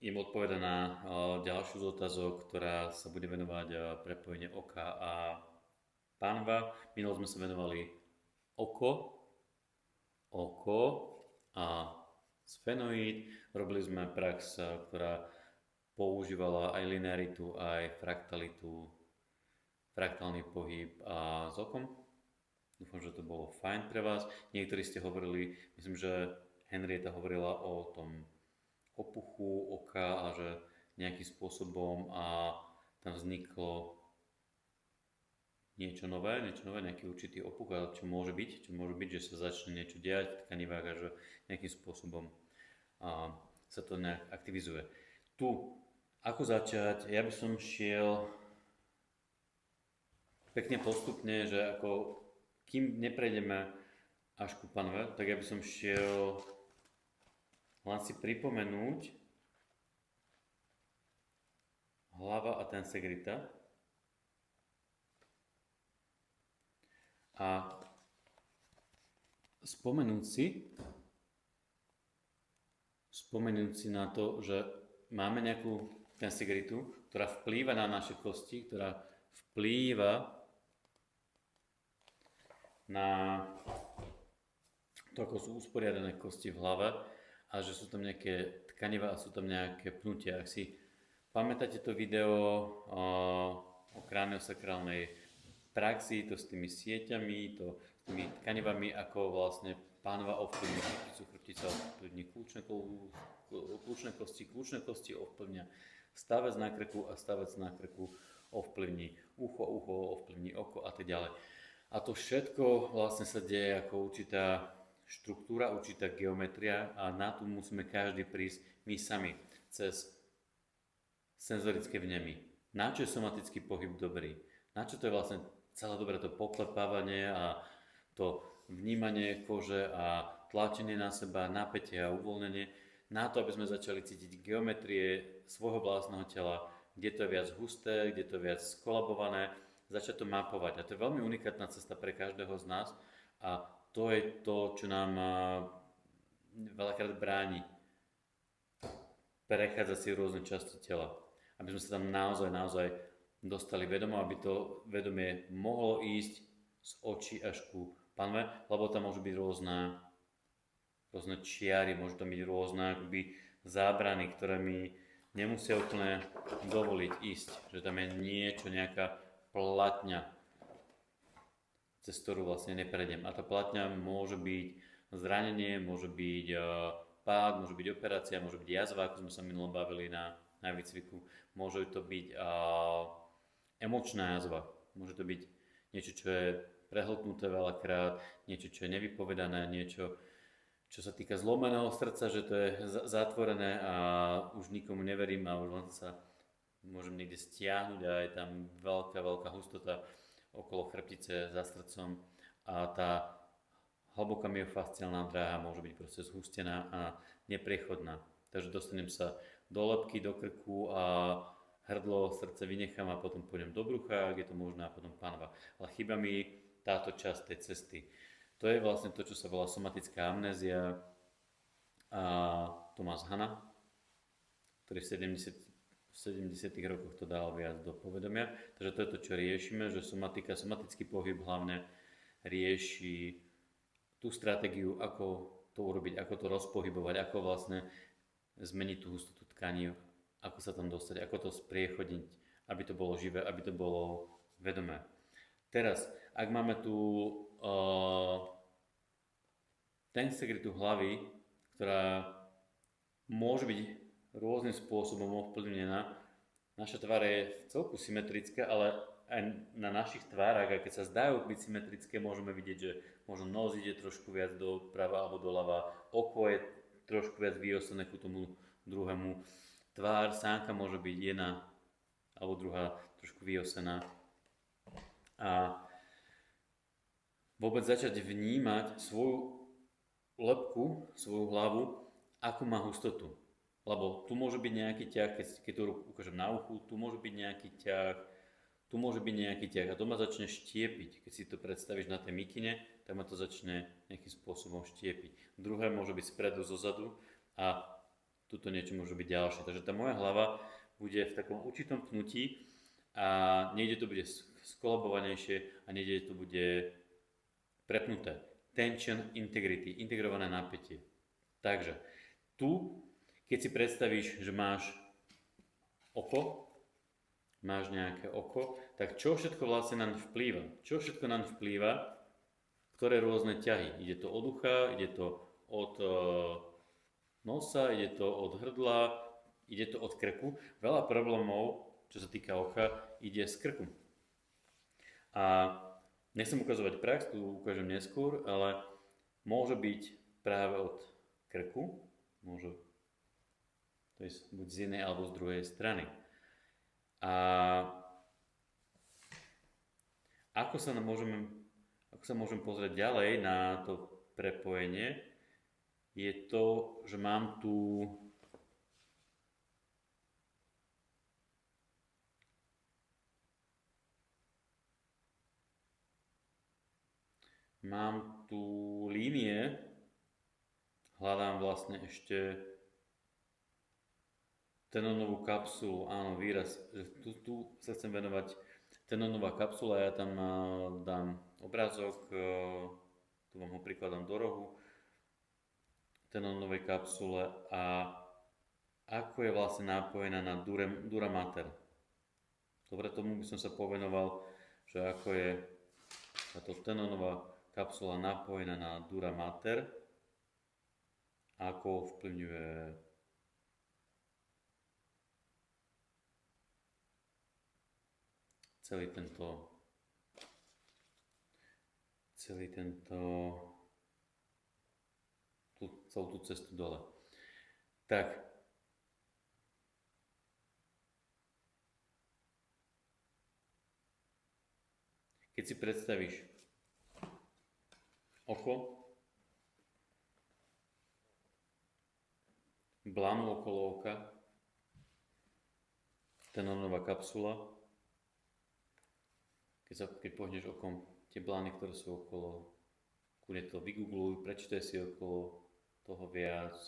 im odpoveda na ďalšiu z otázok, ktorá sa bude venovať prepojenie oka a pánva. Minulo sme sa venovali oko, oko a sfenoid. Robili sme prax, ktorá používala aj linearitu, aj fraktalitu, fraktálny pohyb a s okom. Dúfam, že to bolo fajn pre vás. Niektorí ste hovorili, myslím, že Henrieta hovorila o tom opuchu oka a že nejakým spôsobom a tam vzniklo niečo nové, nejaký určitý opuch, ale čo môže byť, že sa začne niečo diať v tkanivách a že nejakým spôsobom sa to nejak aktivizuje. Tu, ako začať? Ja by som šiel pekne postupne, že ako kým neprejdeme až ku panve, tak ja by som šiel len si pripomenúť hlava a tensegrita a spomenúť si na to, že máme nejakú tensegritu, ktorá vplýva na naše kosti, ktorá vplýva na to, ako sú usporiadané kosti v hlave a že sú tam nejaké tkaniva a sú tam nejaké pnutia. Ak si pamätáte to video o kraniosakrálnej praxi, to s tými sieťami, to s tými tkanivami, ako vlastne pánva ovplyvní chrbtica ovplyvní kľúčne kosti ovplyvňa stavec na krku a stavec na krku ovplyvní ucho ovplyvní oko a tak ďalej. A to všetko vlastne sa deje ako určitá štruktúra, určitá geometria a na to musíme každý prísť my sami cez senzorické vnemy. Na čo je somatický pohyb dobrý? Na čo to je vlastne celé dobré to poklepávanie a to vnímanie kože a tlačenie na seba, napätie a uvoľnenie? Na to, aby sme začali cítiť geometrie svojho vlastného tela, kde to je viac husté, kde to je viac skolabované, začať to mapovať. A to je veľmi unikátna cesta pre každého z nás a to je to, čo nám veľakrát bráni prechádzať si rôzne časti tela. Aby sme sa tam naozaj dostali vedomo, aby to vedomie mohlo ísť z očí až ku panve, lebo tam môžu byť rôzne čiary, môžu tam byť rôzne akoby zábrany, ktoré mi nemusia úplne dovoliť ísť. Že tam je niečo, nejaká platňa, cez ktorú vlastne neprejdem. A tá platňa môže byť zranenie, môže byť pád, môže byť operácia, môže byť jazva, ako sme sa minulo bavili na výcviku. Môže to byť emočná jazva. Môže to byť niečo, čo je prehltnuté veľakrát, niečo, čo je nevypovedané, niečo, čo sa týka zlomeného srdca, že to je zatvorené a už nikomu neverím a už len sa môžem niekde stiahnuť a je tam veľká hustota okolo chrbtice za srdcom a tá hlboká myofasciálna dráha môže byť proste zhustená a nepriechodná. Takže dostanem sa do lebky, do krku a hrdlo, srdce vynechám a potom pôjdem do brucha, ak je to možné a potom panva. Ale chýba mi táto časť tej cesty. To je vlastne to, čo sa volá somatická amnézia a Thomas Hanna, ktorý v 70. rokoch to dal viac do povedomia. Takže to je to, čo riešime, že somatický pohyb hlavne rieši tú stratégiu, ako to urobiť, ako to rozpohybovať, ako vlastne zmeniť tú hustotu tkaní, ako sa tam dostať, ako to spriechodniť, aby to bolo živé, aby to bolo vedomé. Teraz, ak máme tu tensegritu hlavy, ktorá môže byť rôznym spôsobom ovplyvnená. Naša tvár je v celku symetrická, ale aj na našich tvárach, aj keď sa zdajú byť symetrické, môžeme vidieť, že možno nos ide trošku viac doprava alebo doľava, oko je trošku viac vyosené ku tomu druhému. Tvár, sánka môže byť jedna alebo druhá trošku vyosená. A vôbec začať vnímať svoju lebku, svoju hlavu, akú má hustotu. Lebo tu môže byť nejaký ťah, keď to ukážem na uchu, tu môže byť nejaký ťah, tu môže byť nejaký ťah a to ma začne štiepiť. Keď si to predstavíš na tej mikine, tak ma to začne nejakým spôsobom štiepiť. Druhé môže byť spredu, zozadu a tuto niečo môže byť ďalšie. Takže tá moja hlava bude v takom určitom pnutí a niekde to bude skolabovanejšie a niekde to bude prepnuté. Tension integrity, integrované napätie. Takže tu, keď si predstavíš, že máš oko, máš nejaké oko, tak čo všetko vlastne naň vplýva? Čo všetko naň vplýva? Ktoré rôzne ťahy? Ide to od ucha, ide to od nosa, ide to od hrdla, ide to od krku. Veľa problémov, čo sa týka oka, ide z krku. A nechcem ukazovať prax, tu ukážem neskôr, ale môže byť práve od krku, môže to je buď z jednej alebo z druhej strany. A ako sa môžem pozrieť ďalej na to prepojenie, je to, že mám tu línie, hľadám vlastne ešte tenonovú kapsulu, áno, výraz, že tu sa chcem venovať tenonová kapsula, ja tam dám obrázok, tu vám ho prikladám do rohu, tenonovej kapsule a ako je vlastne napojená na dura mater. Dobre, tomu by som sa povenoval, že ako je táto tenonová kapsula napojená na dura mater, ako vplyvňuje celú tú cestu dole. Tak, keď si predstavíš oko, blánu okolo oka, tenonová kapsula, keď pohneš okom tie blány, ktoré sú okolo, kľudne to vygoogluj, prečítaj si okolo toho viac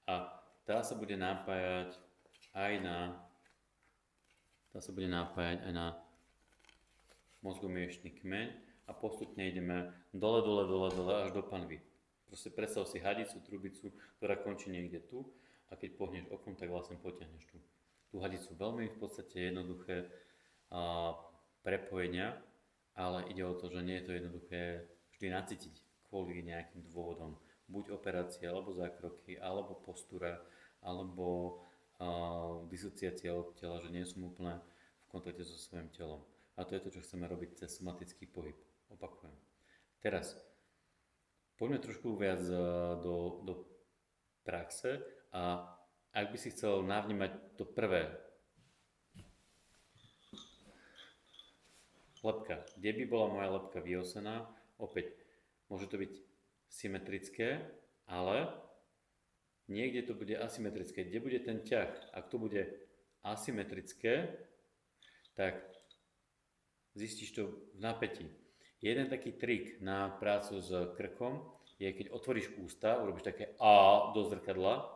a tá sa bude napájať aj na mozgomiešný kmeň a postupne ideme dole až do panvy. Proste predstav si hadicu, trubicu, ktorá končí niekde tu a keď pohneš okom, tak vlastne potiahneš tú hadicu. Veľmi v podstate jednoduché prepojenia, ale ide o to, že nie je to jednoduché vždy nacítiť kvôli nejakým dôvodom. Buď operácia, alebo zákroky, alebo postúra, alebo disociácia od tela, že nie som úplne v kontakte so svojím telom. A to je to, čo chceme robiť cez somatický pohyb. Opakujem. Teraz, poďme trošku viac do praxe a ak by si chcel navnímať to prvé, lebka. Kde by bola moja lebka vyosená? Opäť, môže to byť symetrické, ale niekde to bude asymetrické. Kde bude ten ťah? Ak to bude asymetrické, tak zistíš to v napätí. Jeden taký trik na prácu s krkom je, keď otvoríš ústa, urobíš také A do zrkadla,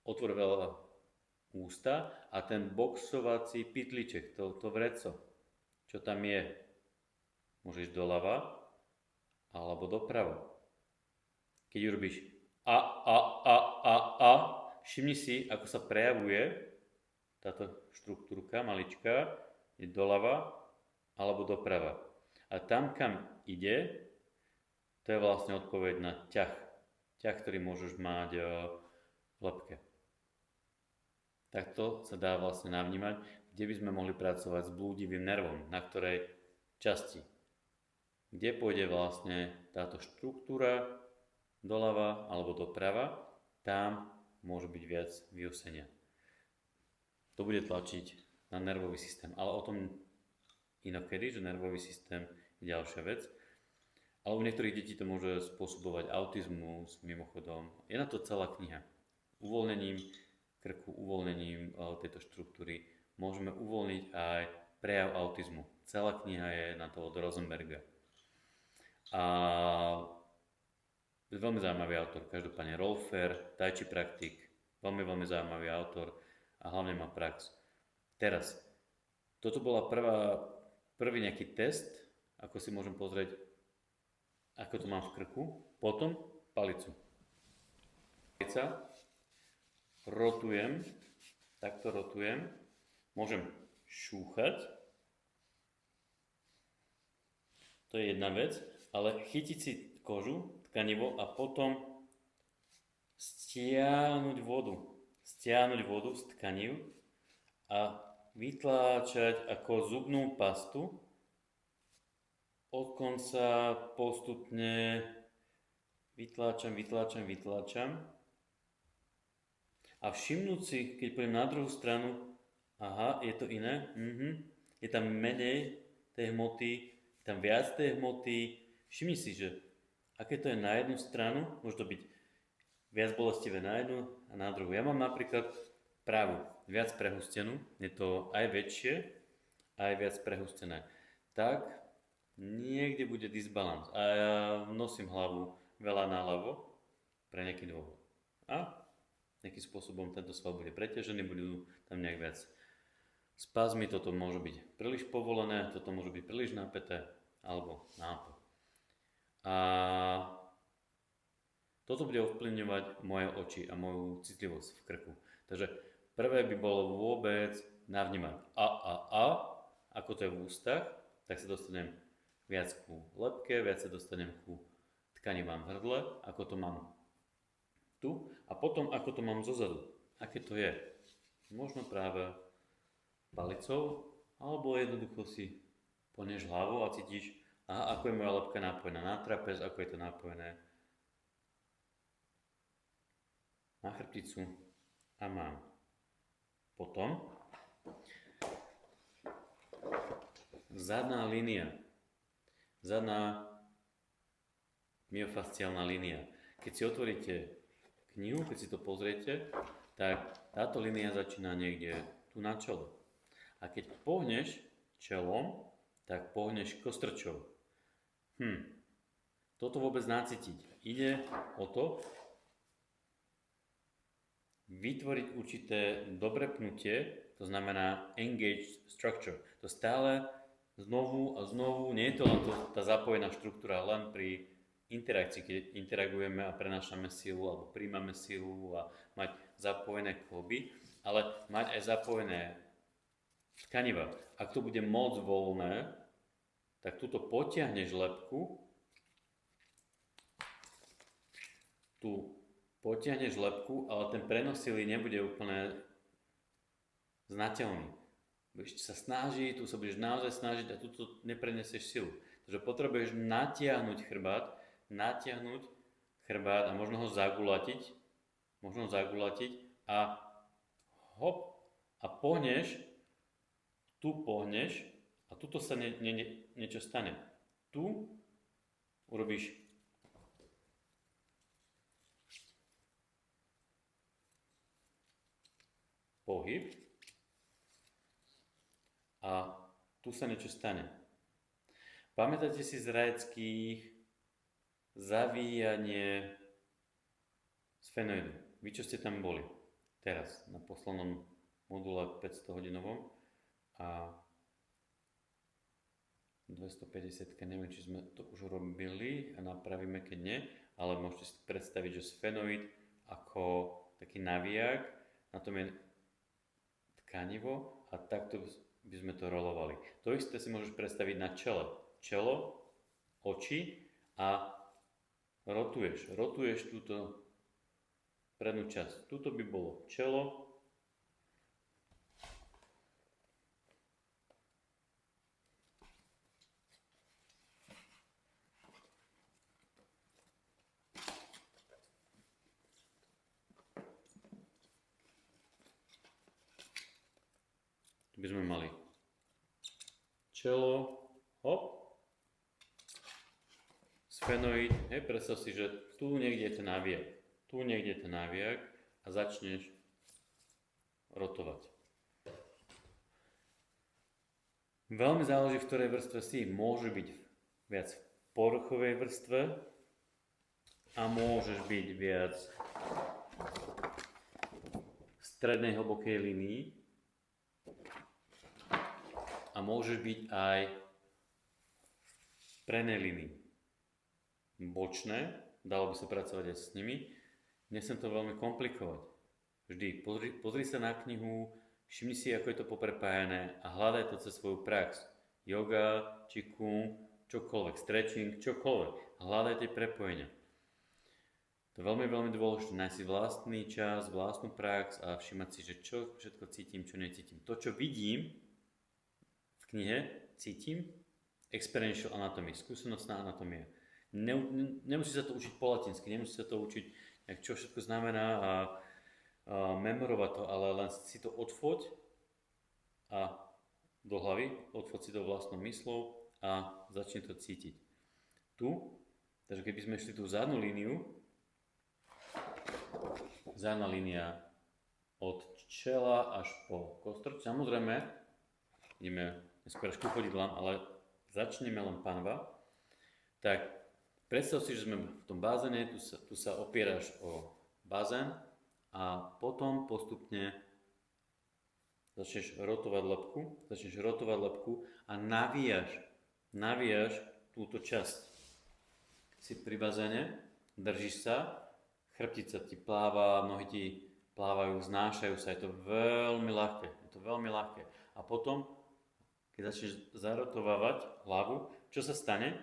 otvor veľa ústa a ten boxovací pytliček, to vreco, čo tam je, môžeš doľava alebo doprava. Keď urobíš a, všimni si, ako sa prejavuje táto štruktúrka maličká, je doľava alebo doprava. A tam, kam ide, to je vlastne odpoveď na ťah. Ťah, ktorý môžeš mať v lebke. Takto sa dá vlastne navnímať, kde by sme mohli pracovať s blúdivým nervom, na ktorej časti. Kde pôjde vlastne táto štruktúra doľava alebo doprava, tam môže byť viac vyosenia. To bude tlačiť na nervový systém, ale o tom inokedy, že nervový systém je ďalšia vec. Ale u niektorých detí to môže spôsobovať autizmus, mimochodom. Je na to celá kniha. Uvoľnením krku, uvoľnením tejto štruktúry môžeme uvoľniť aj prejav autizmu. Celá kniha je na to od Rosenberga. A je veľmi zaujímavý autor, každopádne Rolfer, Tai Chi praktik, veľmi, veľmi zaujímavý autor a hlavne má prax. Teraz, toto bola prvý nejaký test, ako si môžem pozrieť, ako to mám v krku. Potom palicu. Palica, rotujem, takto rotujem, môžem šúchať, to je jedna vec, ale chytiť si kožu, tkanivo a potom stiahnuť vodu z tkanív a vytláčať ako zubnú pastu od konca postupne vytláčam a všimnúť si, keď pôjdem na druhú stranu, aha, je to iné, je tam menej tej hmoty, je tam viac tej hmoty, všimni si, že aké to je na jednu stranu, môže to byť viac bolestivé na jednu a na druhú. Ja mám napríklad pravú, viac prehustenú, je to aj väčšie, aj viac prehustené. Tak niekde bude disbalans a ja nosím hlavu veľa naľavo pre nejaký dôvod. A nejakým spôsobom tento sval bude preťažený, budú tam nejak viac spazmy, toto môže byť príliš povolené, toto môže byť príliš napäté, alebo naopak. A toto bude ovplyvňovať moje oči a moju citlivosť v krku. Takže prvé by bolo vôbec navnímať ako to je v ústach, tak sa dostanem viac ku lebke, viac sa dostanem ku tkanivám v hrdle, ako to mám tu a potom ako to mám zozadu. Aké to je? Možno práve palicou, alebo jednoducho si ponieš hlavu a cítiš, ako je moja lebka napojená na trapez, ako je to napojené na chrbticu a mám. Potom zadná línia, zadná myofasciálna línia. Keď si otvoríte knihu, keď si to pozriete, tak táto línia začína niekde tu na čele. A keď pohneš čelom, tak pohneš kostrčou. Toto vôbec nacítiť. Ide o to vytvoriť určité dobre pnutie, to znamená engaged structure. To stále znovu a znovu, nie je to len tá zapojená štruktúra len pri interakcii, keď interagujeme a prenášame silu alebo príjmame silu a mať zapojené kloby, ale mať aj zapojené tkaniva. Ak to bude moc voľné, tak tuto potiahneš lebku, tu potiahneš lebku, ale ten prenos sily nebude úplne znateľný. Budeš sa snažiť, tu sa budeš naozaj snažiť a tu neprenesieš silu. Takže potrebuješ natiahnuť chrbát a možno ho zagulatiť a hop a pohneš, tu pohneš a tuto sa niečo stane. Tu urobíš pohyb a tu sa niečo stane. Pamätáte si z Rajeckých zavíjanie sfenoidu? Vy, čo ste tam boli teraz na poslednom module 500 hodinovom a 250, neviem, či sme to už robili a napravíme, keď nie, ale môžete si predstaviť, že sfenoid ako taký navíjak, na tom je tkanivo a takto by sme to rolovali. To isté si môžeš predstaviť na čele. Čelo, oči a rotuješ túto prednú časť. Tuto by bolo čelo, tu by sme mali čelo, hop, sfenoid, predstav si, že tu niekde je ten náviak, a začneš rotovať. Veľmi záleží, v ktorej vrstve si. Môže byť viac v povrchovej vrstve a môžeš byť viac strednej hlbokej línii a môžeš byť aj v prednej línii. Bočné, dalo by sa pracovať aj s nimi. Nechcem to veľmi komplikovať. Vždy pozri sa na knihu, všimni si, ako je to poprepájané a hľadaj to cez svoju prax. Yoga, qigong, čokoľvek, stretching, čokoľvek. Hľadaj tie prepojenia. To je veľmi, veľmi dôležité, nájsť si vlastný čas, vlastnú prax a všimať si, že čo všetko cítim, čo necítim. To, čo vidím v knihe, cítim, experiential anatomy, skúsenostná anatómia. Nemusí sa to učiť po latinsky, nemusí sa to učiť, čo všetko znamená a memorovať to, ale len si to odfoť a do hlavy, odfoť si to vlastnou myslou a začne to cítiť. Tu, takže keby sme šli tú zadnú líniu, zadná línia od čela až po kostrč. Samozrejme, ideme neskôr až ku chodidlám, ale začneme len panva. Tak predstav si, že sme v tom bazéne, tu sa opieraš o bazén a potom postupne začneš rotovať lebku a navíjaš túto časť. Si pri bazéne, držíš sa, chrbtica ti pláva, nohy ti plávajú, znášajú sa, je to veľmi ľahké. A potom, keď začneš zarotovávať hlavu, čo sa stane?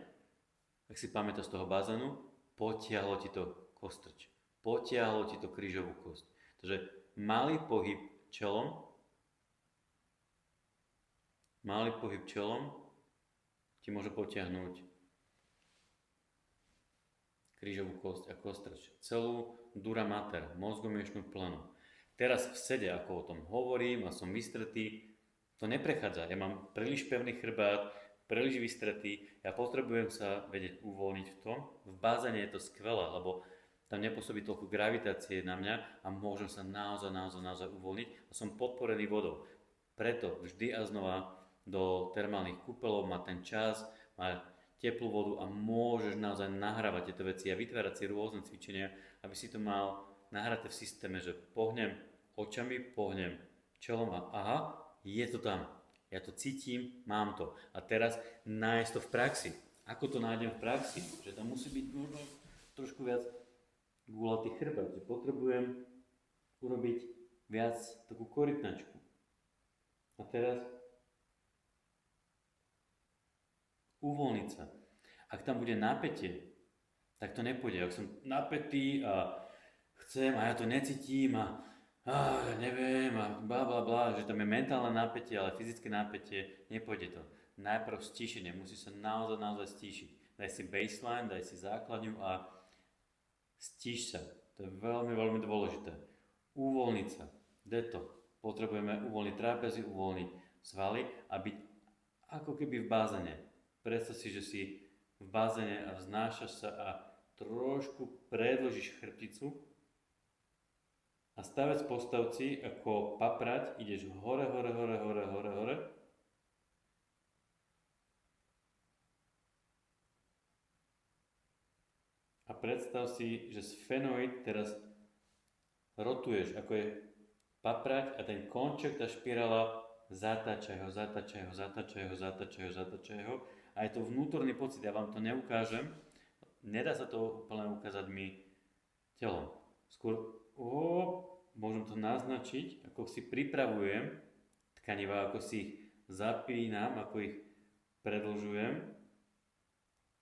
Ak si pamätáš z toho bazénu, potiahlo ti to kostrč, potiahlo ti to krížovú kosť. Takže malý pohyb čelom ti môže potiahnuť krížovú kosť a kostrč, celú dura mater, mozgomiešnú plenu. Teraz v sede, ako o tom hovorím a som vystretý, to neprechádza. Ja mám príliš pevný chrbát, príliš vystretý, ja potrebujem sa vedieť uvoľniť v tom. V bazéne je to skvelé, lebo tam nepôsobí toľko gravitácie na mňa a môžem sa naozaj uvoľniť a som podporený vodou. Preto vždy a znova do termálnych kúpeľov má ten čas, má teplú vodu a môžeš naozaj nahrávať tieto veci a vytvárať si rôzne cvičenia, aby si to mal nahraté v systéme, že pohnem očami, pohnem čelom a aha, je to tam. Ja to cítim, mám to. A teraz nájsť to v praxi. Ako to nájdem v praxi? Že tam musí byť možno trošku viac gulatý chrbát, že potrebujem urobiť viac takú korytnačku. A teraz uvoľniť sa. Ak tam bude napätie, tak to nepôjde. Ak som napätý a chcem a ja to necítim a ja neviem a že tam je mentálne napätie, ale fyzické napätie, nepôjde to. Najprv stíšenie, musí sa naozaj stíšiť. Daj si baseline, daj si základňu a stíš sa. To je veľmi, veľmi dôležité. Uvoľniť sa. Deto. Potrebujeme uvoľniť trapezy, uvoľniť svaly a byť ako keby v bazéne. Predstav si, že si v bazéne a vznášaš sa a trošku predĺžiš chrbticu a stavec postavci ako paprať, ideš hore a predstav si, že sfenoid teraz rotuješ, ako je paprať a ten konček, tá špirála zatáčaj ho a je to vnútorný pocit, ja vám to neukážem, nedá sa to úplne ukázať mi telom. Skôr môžem to naznačiť, ako si pripravujem tkanivá, ako si ich zapínam, ako ich predĺžujem,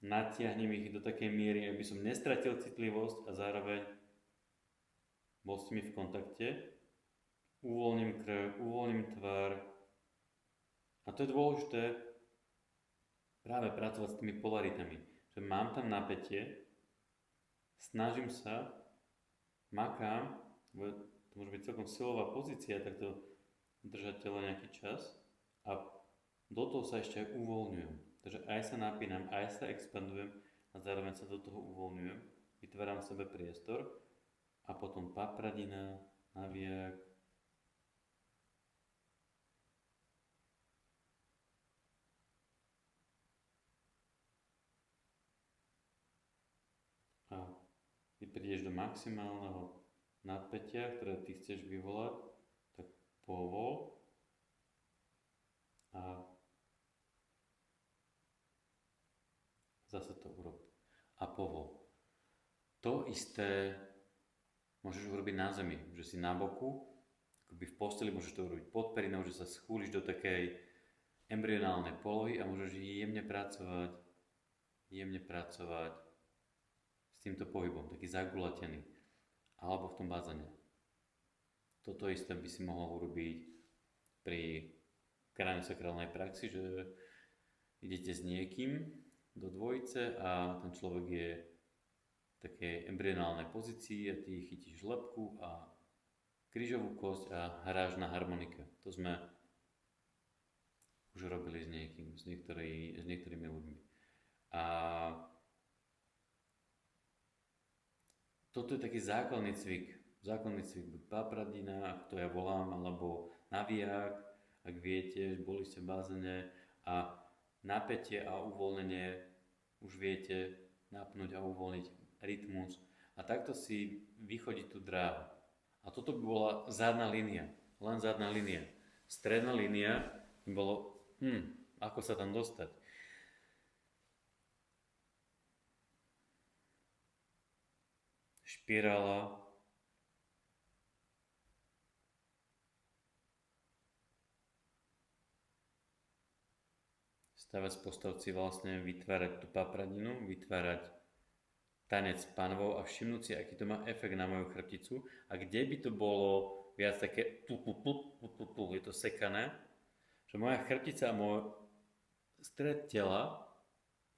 natiahnem ich do takej miery, aby som nestratil citlivosť a zároveň bol s nimi v kontakte. Uvoľním krv, uvoľním tvár. A to je dôležité práve pracovať s tými polaritami. Že mám tam napätie, snažím sa, makám, to môže byť celkom silová pozícia, tak to držať telo nejaký čas a do toho sa ešte aj uvoľňujem. Takže aj sa napínam, aj sa expandujem a zároveň sa do toho uvoľňujem. Vytváram v sebe priestor a potom papradina, naviak. A ty prídeš do maximálneho napätia, ktoré ty chceš vyvolať povol a zase to urob. A povol. To isté môžeš urobiť na zemi, že si na boku, akoby v posteli, môžeš to urobiť pod perinou, že sa schúliš do takej embryonálnej polohy a môžeš jemne pracovať s týmto pohybom, taký zagulatený, alebo v tom bazéne. Toto isté by si mohol urobiť pri kraniosakrálnej praxi, že idete s niekým do dvojice a ten človek je v takej embryonálnej pozícii a ty chytíš lebku a krížovú kosť a hráš na harmonike. To sme už robili s niekým, s niektorými ľuďmi. A toto je taký základný cvik. Buď papradina, ak to ja volám, alebo naviják, ak viete, že boli ste v bazéne a napätie a uvoľnenie už viete napnúť a uvoľniť rytmus a takto si vychodiť tú dráhu. A toto by bola zadná línia, len zadná línia. Stredná línia by bolo, ako sa tam dostať. Špirála, stavec postavci vlastne vytvárať tú papradinu, vytvárať tanec panvou a všimnúť si, aký to má efekt na moju chrbticu a kde by to bolo viac také je to sekané, že moja chrbtica a môj stred tela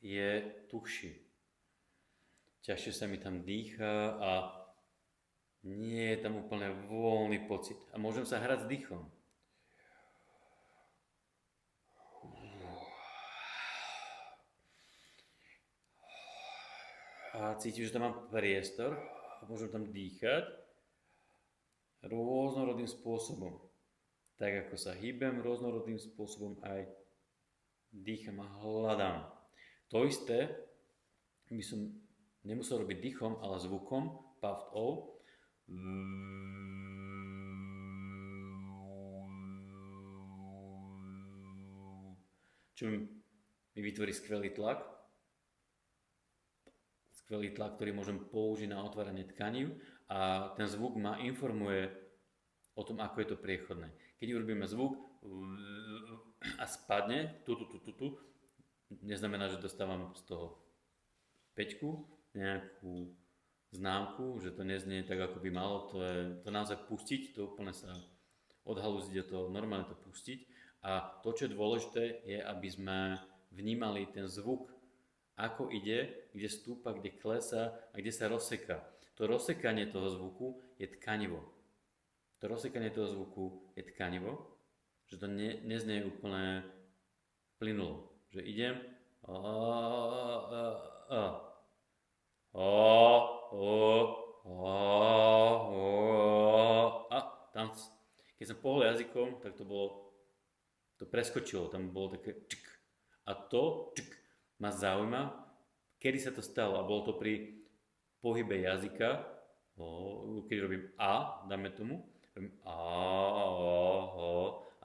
je tuchší. Ťažšie sa mi tam dýcha a nie je tam úplne voľný pocit. A môžem sa hrať s dýchom. A cítim, že tam mám priestor a môžem tam dýchať rôznorodným spôsobom. Tak ako sa hýbem, rôznorodným spôsobom aj dýcham a hľadám. To isté by som nemusel robiť dýchom, ale zvukom, puffed o. Čo mi vytvorí skvelý tlak, ktorý môžem použiť na otváranie tkaní a ten zvuk ma informuje o tom, ako je to priechodné. Keď urobíme zvuk a spadne, neznamená, že dostávam z toho peťku, nejakú známku, že to neznie tak, ako by malo, to naozaj pustiť, to úplne sa odhalúziť, to normálne to pustiť a to, čo je dôležité, je, aby sme vnímali ten zvuk, ako ide, kde stúpa, kde klesá a kde sa rozseká. To rozsekanie toho zvuku je tkanivo. Že to neznie úplne plynulo. Že idem a tam, keď som pohol jazykom, tak to preskočilo, tam bolo také čk. A to čk ma zaujíma, kedy sa to stalo a bolo to pri pohybe jazyka, keď robím a, dáme tomu, robím a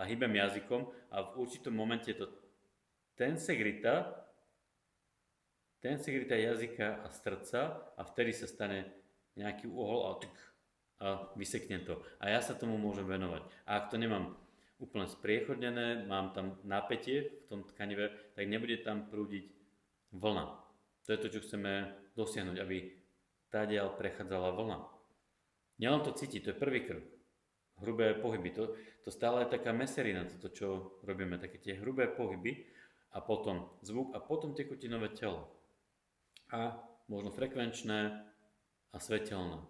hýbem jazykom a v určitom momente to tensegrita jazyka a srdca a vtedy sa stane nejaký uhol a vyseknem to. A ja sa tomu môžem venovať. A ak to nemám úplne spriechodnené, mám tam napätie v tom tkanive, tak nebude tam prúdiť vlna. To je to, čo chceme dosiahnuť, aby tádiaľ prechádzala vlna. Nielen to cítiť, to je prvý krok. Hrubé pohyby, to stále je taká meserina, toto, čo robíme, také tie hrubé pohyby a potom zvuk a potom tekutinové telo. A možno frekvenčné a svetelné.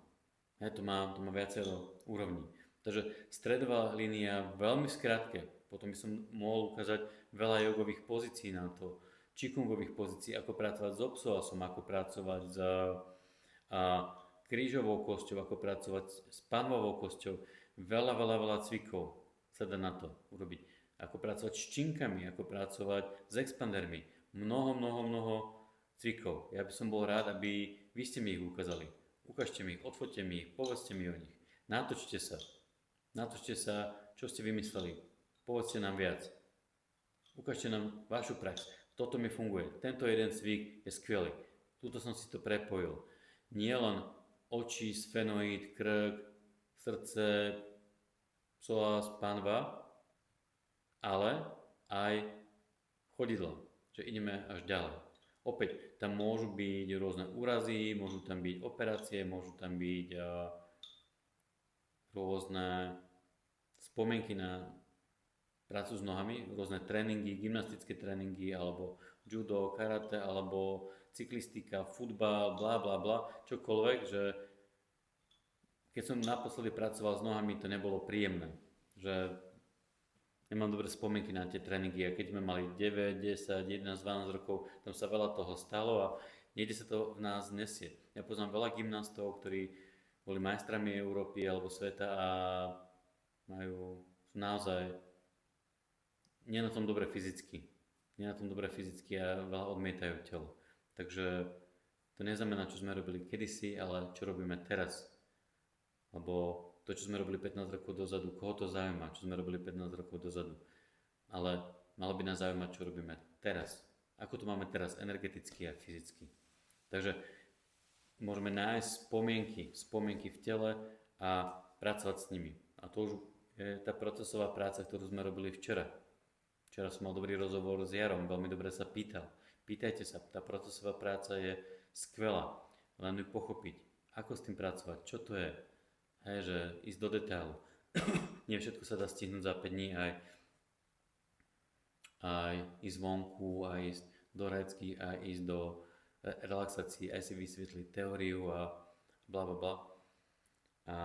To má viacero úrovní. Takže stredová línia veľmi skrátke. Potom by som mohol ukázať veľa jogových pozícií na to, čikungových pozícií, ako pracovať s psoasom, ako pracovať s krížovou kosťou, ako pracovať s panvovou kosťou. Veľa cvikov sa dá na to urobiť. Ako pracovať s činkami, ako pracovať s expandermi. Mnoho cvikov. Ja by som bol rád, aby vy ste mi ich ukázali. Ukážte mi ich, odfoťte mi ich, povedzte mi o nich. Natočte sa, čo ste vymysleli. Povedzte nám viac. Ukážte nám vašu prax. Toto mi funguje. Tento jeden cvik je skvelý. Tuto som si to prepojil. Nie len oči, sfenoid, krk, srdce, psoas, panva, ale aj chodidla, že ideme až ďalej. Opäť, tam môžu byť rôzne úrazy, môžu tam byť operácie, môžu tam byť rôzne spomienky na prácu s nohami, rôzne tréningy, gymnastické tréningy, alebo judo, karate, alebo cyklistika, futbal, bla bla bla, čokoľvek, že keď som naposledy pracoval s nohami, to nebolo príjemné, že nemám dobré spomienky na tie tréningy a keď sme mali 9, 10, 11, 12 rokov, tam sa veľa toho stalo a niekde sa to v nás nesie. Ja poznám veľa gymnastov, ktorí boli majstrami Európy alebo sveta a sú naozaj nie na tom dobre fyzicky. Nie na tom dobre fyzicky a veľa odmietajú telo. Takže to neznamená, čo sme robili kedysi, ale čo robíme teraz. Lebo to, čo sme robili 15 rokov dozadu, koho to zaujíma, čo sme robili 15 rokov dozadu. Ale malo by nás zaujímať, čo robíme teraz. Ako to máme teraz energeticky a fyzicky. Takže môžeme nájsť spomienky v tele a pracovať s nimi. A to už je tá procesová práca, ktorú sme robili včera. Včera som mal dobrý rozhovor s Jarom, veľmi dobre sa pýtal. Pýtajte sa, tá procesová práca je skvelá, len ju pochopiť. Ako s tým pracovať, čo to je, hej, že ísť do detailu. Nie všetko sa dá stihnúť za 5 dní, aj ísť vonku, aj ísť do recky, aj ísť do relaxácií, aj si vysvetliť teóriu a bla bla bla. A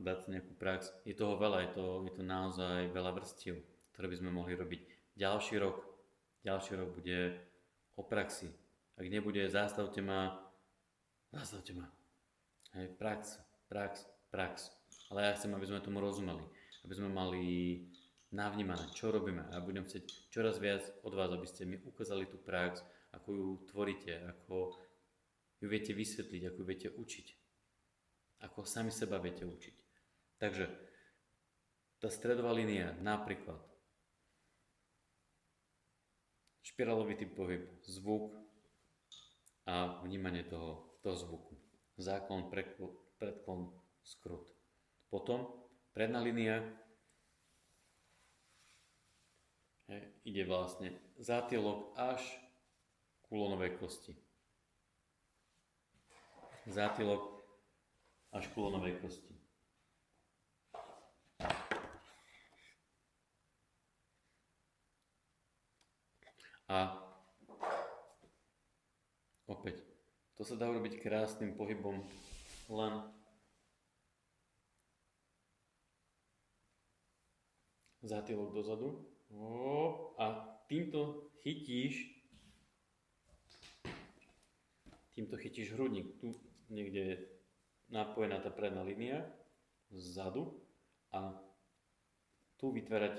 dať si nejakú prax. Je toho veľa, je to naozaj veľa vrstiev, ktoré by sme mohli robiť. Ďalší rok bude o praxi. Ak nebude, zastavte ma. Hej, prax. Ale ja chcem, aby sme tomu rozumeli. Aby sme mali navnímané, čo robíme. A budem chcieť čoraz viac od vás, aby ste mi ukázali tú prax, ako ju tvoríte, ako ju viete vysvetliť, ako ju viete učiť. Ako sami seba viete učiť. Takže tá stredová línia, napríklad špirálovitý pohyb, zvuk a vnímanie toho zvuku. Záklon, predklon, skrut. Potom predná línia ide vlastne zátylok až k kulonovej kosti. Zátylok až k kulonovej kosti. A opäť, to sa dá urobiť krásnym pohybom len zátylok dozadu a týmto chytíš hrudník. Tu niekde je napojená tá predná línia zadu a tu vytvárať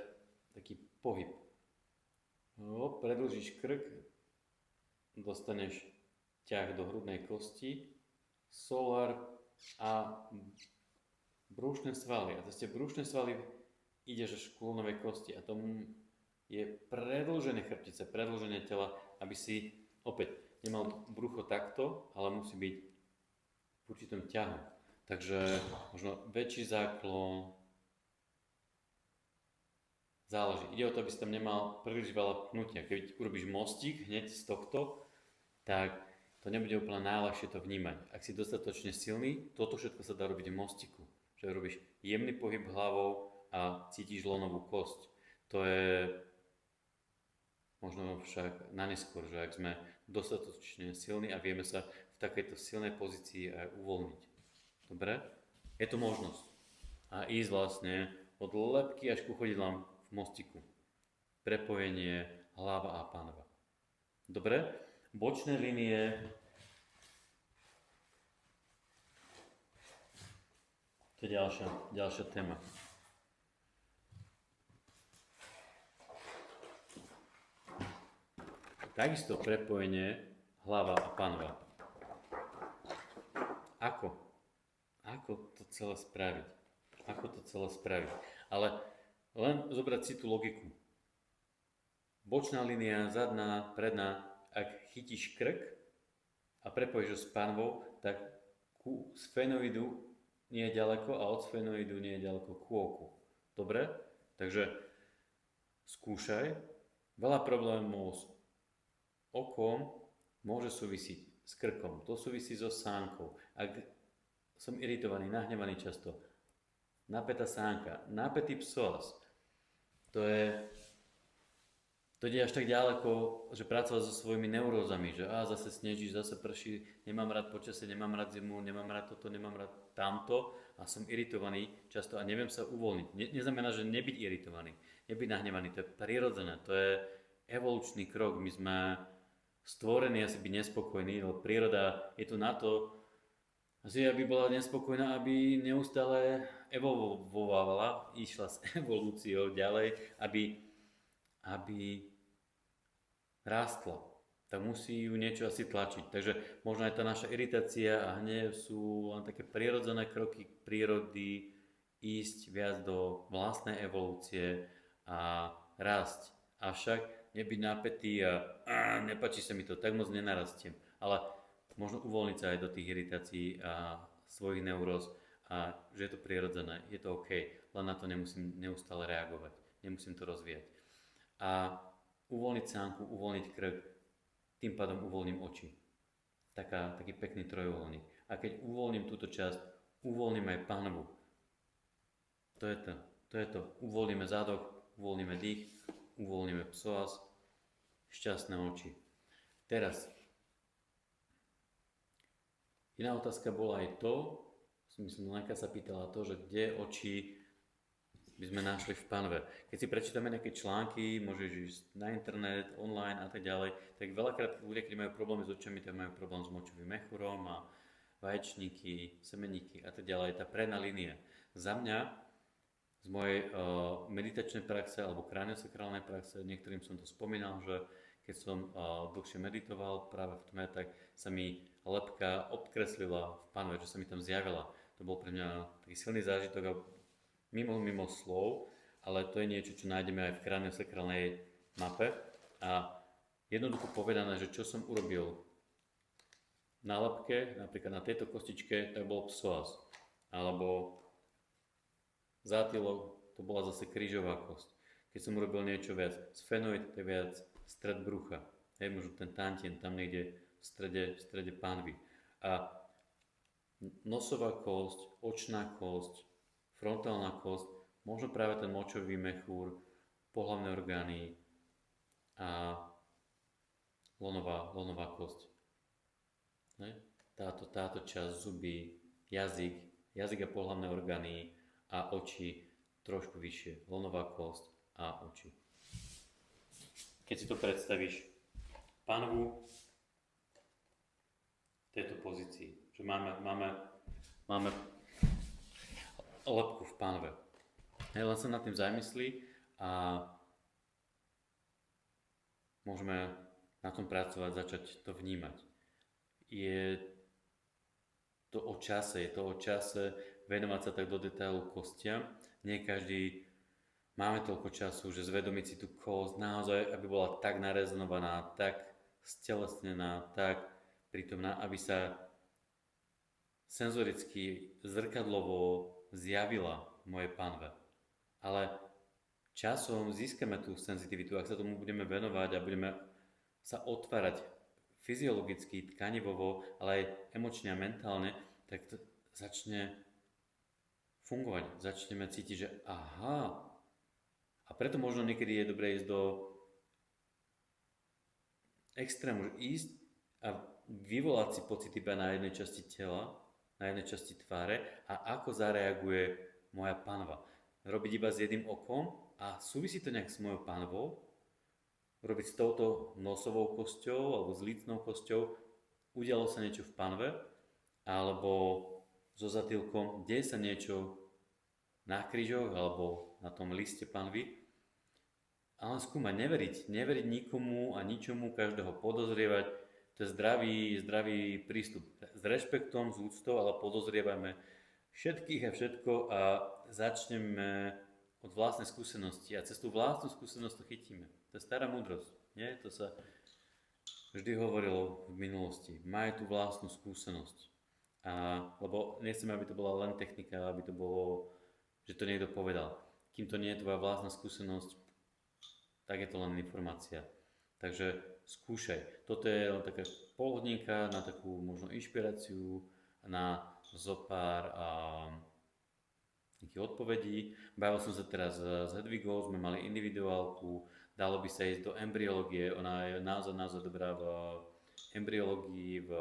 taký pohyb. Predĺžíš krk, dostaneš ťah do hrudnej kosti, solar a brúšne svaly. A cez tie brúšne svaly ideš až k kulonovej kosti a tomu je predĺžené chrbtice, predĺžené tela, aby si opäť nemal brucho takto, ale musí byť v určitom ťahu. Takže možno väčší záklon, záleží. Ide o to, aby si tam nemal príliš veľa pnutia. Keď urobíš mostík hneď z tohto, tak to nebude úplne najľahšie to vnímať. Ak si dostatočne silný, toto všetko sa dá robiť v mostiku. Že robíš jemný pohyb hlavou a cítiš lonovú kosť. To je možno však na neskôr, že ak sme dostatočne silní a vieme sa v takejto silnej pozícii aj uvoľniť. Dobre? Je to možnosť. A ísť vlastne od lebky až ku chodidlám v mostiku. Prepojenie hlava a panva. Dobre? Bočné línie. To je ďalšia téma. Takisto prepojenie hlava a panva. Ako to celé spraviť? ako to celé spraviť. Ale len zobrať si tú logiku. Bočná línia, zadná, predná, ak chytíš krk a prepojíš ho s panvou, tak ku sfenoidu nie je ďaleko a od sfenoidu nie je ďaleko ku oku. Dobre? Takže skúšaj. Veľa problémov s okom môže súvisiť s krkom. To súvisí so sánkou. Ak som iritovaný, nahnevaný často, napätá sánka, napätý psoas, to ide až tak ďaleko, že pracovať so svojimi neurózami, že zase sneží, zase prší, nemám rád počasie, nemám rád zimu, nemám rád toto, nemám rád tamto a som iritovaný často a neviem sa uvoľniť. Neznamená, že nebyť iritovaný, nebyť nahnevaný, to je prirodzené, to je evolučný krok. My sme stvorení asi byť nespokojní, lebo príroda je tu na to, asi aby bola nespokojná, aby neustále evolvovala, išla s evolúciou ďalej, aby rástla. Tak musí ju niečo asi tlačiť. Takže možno aj tá naša iritácia a hnev sú len také prirodzené kroky prírody, ísť viac do vlastnej evolúcie a rásť. Avšak nebyť napätý a nepáči sa mi to, tak moc nenarastiem. Ale možno uvoľniť sa aj do tých iritácií a svojich neuróz a že je to prirodzené, je to OK, len na to nemusím neustále reagovať, nemusím to rozvíjať. A uvoľniť sánku, uvoľniť krk, tým pádom uvoľním oči. Taký pekný trojuholník. A keď uvoľním túto časť, uvoľním aj panvu. To je to. Uvoľníme zadok, uvoľníme dých, uvoľníme psoas, šťastné oči. Teraz, iná otázka bola aj to, myslím, Lenka sa pýtala to, že kde oči by sme našli v panve. Keď si prečítame nejaké články, môžeš ísť na internet, online a tak ďalej, tak veľakrát ľudia, keď majú problémy s očami, tak majú problém s močovým mechúrom a vaječníky, semeníky a tak ďalej, tá predná línia. Za mňa, z mojej meditačnej praxe alebo kraniosakrálnej praxe, niektorým som to spomínal, že keď som dlhšie meditoval práve v tme, tak sa mi lebka obkreslila v panve, že sa mi tam zjavila. To bol pre mňa taký silný zážitok a mimo slov, ale to je niečo, čo nájdeme aj v kraniosakrálnej mape. A jednoducho povedané, že čo som urobil na lebke, napríklad na tejto kostičke, tak bol psoas. Alebo zátylok, to bola zase krížová kosť. Keď som urobil niečo viac, sfenoid, to je viac stred brucha. Hej, možno ten tantien, tam niekde v strede panvy. A nosová kosť, očná kosť, frontálna kosť, možno práve ten močový mechúr, pohlavné orgány a lonová kosť. Ne? Táto časť, zuby, jazyk a pohlavné orgány a oči trošku vyššie, lonová kosť a oči. Keď si to predstavíš, panvu v tejto pozícii, že máme lebku v panve. Len sa nad tým zamyslí a môžeme na tom pracovať, začať to vnímať. Je to o čase venovať sa tak do detailu kostiam. Nie každý máme toľko času, že zvedomiť si tú kosť naozaj, aby bola tak narezonovaná, tak stelesnená, tak prítomná, aby sa senzoricky, zrkadlovo zjavila v mojej panve. Ale časom získame tú senzitivitu, ak sa tomu budeme venovať a budeme sa otvárať fyziologicky, tkanivovo, ale aj emočne a mentálne, tak to začne fungovať. Začneme cítiť, že aha. A preto možno niekedy je dobré ísť do extrému, že ísť a vyvolať si pocity iba na jednej časti tela, na jednej časti tváre a ako zareaguje moja panva. Robiť iba s jedným okom a súvisí to nejak s mojou panvou, robiť s touto nosovou kosťou alebo s lícnou kosťou, udialo sa niečo v panve, alebo so zatýlkom, deje sa niečo na krížoch alebo na tom liste panvy, ale skúmať, neveriť nikomu a ničomu, každého podozrievať, to je zdravý prístup. S rešpektom, s úctou, ale podozrievajme všetkých a všetko a začneme od vlastnej skúsenosti a cez tú vlastnú skúsenosť to chytíme. To je stará múdrosť, nie? To sa vždy hovorilo v minulosti. Maj tú vlastnú skúsenosť. Lebo nechceme, aby to bola len technika, aby to bolo, že to niekto povedal. Kým to nie je tvoja vlastná skúsenosť, tak je to len informácia. Takže skúšaj. Toto je len taká polhodinka na takú možno inšpiráciu, na zopár nejakých odpovedí. Bavil som sa teraz s Hedvigou, sme mali individuálku, dalo by sa ísť do embryológie, ona je naozaj dobrá v embryológii, v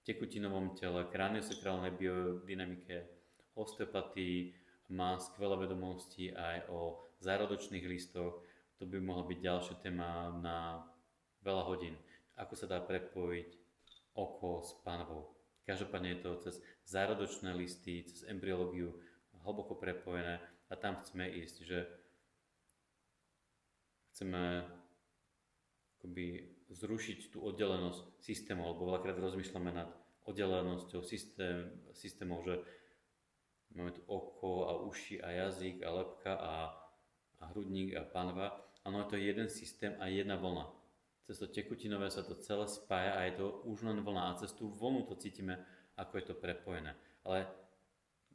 tekutinovom tele, kraniosakrálnej biodynamike, osteopatii, má skvelé vedomosti aj o zárodočných listoch. To by mohla byť ďalšia téma na veľa hodín. Ako sa dá prepojiť oko s panvou. Každopádne je to cez zárodočné listy, cez embryológiu hlboko prepojené a tam chceme ísť, že chceme akoby zrušiť tú oddelenosť systémov, lebo veľakrát rozmýšľame nad oddelenosťou systémov, že máme tu oko a uši a jazyk a lebka a hrudník a panva. Áno, je to jeden systém a jedna vlna. Cez to tekutinové sa to celé spája a je to už len vlna a cez tú vlnu to cítime, ako je to prepojené. Ale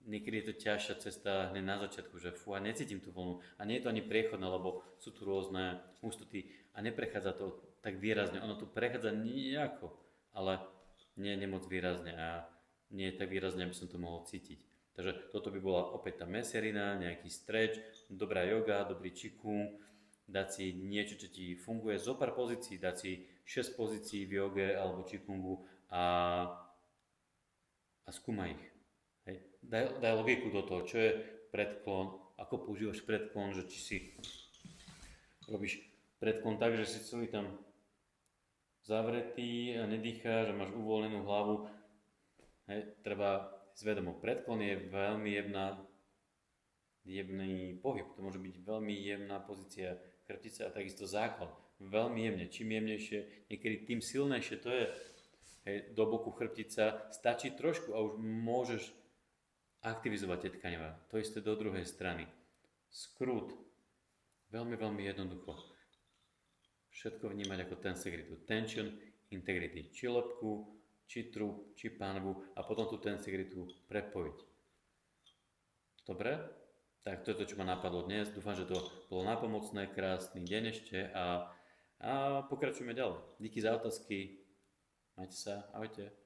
niekedy je to ťažšia cesta hneď na začiatku, že fú, a necítim tú vlnu a nie je to ani priechodné, lebo sú tu rôzne hustoty a neprechádza to tak výrazne. Ono tu prechádza nejako, ale nie moc výrazne a nie je tak výrazne, aby som to mohol cítiť. Takže toto by bola opäť tá meserina, nejaký stretch, dobrá yoga, dobrý qigong, dať si niečo, čo ti funguje, zo pár pozícií, dať si 6 pozícií v joge alebo qigongu a skúmaj ich. Hej. Daj logiku do toho, čo je predklon, ako používaš predklon, že či si robíš predklon tak, že si celý tam zavretý a nedýcháš a máš uvoľnenú hlavu. Hej, treba zvedomo. Predklon je veľmi jemný pohyb, to môže byť veľmi jemná pozícia chrbtice a takisto záklon. Veľmi jemne, čím jemnejšie, niekedy tým silnejšie to je. Hej, do boku chrbtica stačí trošku a už môžeš aktivizovať tie tkanivá. To isté do druhej strany. Skrút. Veľmi, veľmi jednoducho. Všetko vnímať ako tensegritu. Tension, integrity. Či lebku, či trup, či panvu a potom tú tensegritu prepojiť. Dobre? Tak to je to, čo ma napadlo dnes. Dúfam, že to bolo nápomocné, krásny deň ešte a pokračujeme ďalej. Díky za otázky. Majte sa. Ahojte.